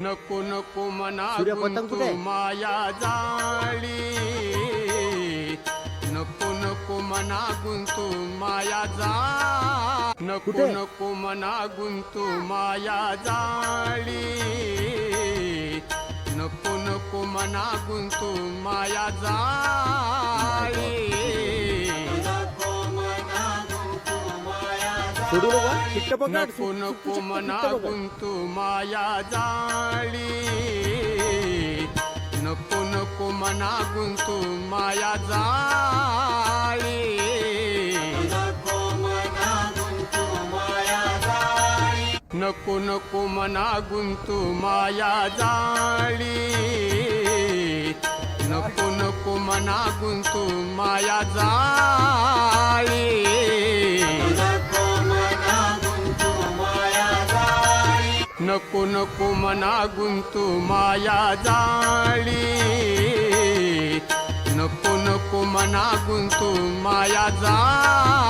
नको नको मना सूर्य पतंग गुंतू कुठे आहे? माया जाळी, नको नको मना गुंतू माया जाळी, नको कुठे? नको मना गुंतू माया जाळी, नको नको मना गुंतू माया जाळी, सोडू नका, शिट्ट पकड. नको नको मना गुंतू माया जाळी, नको नको मना गुंतू माया जाळी, नको नको मना गुंतू माया जाळी, नको नको मना गुंतू माया जाळी, नको नको मना गुंतू माया जाळी, नको नको मना गुंतू माया जाळी.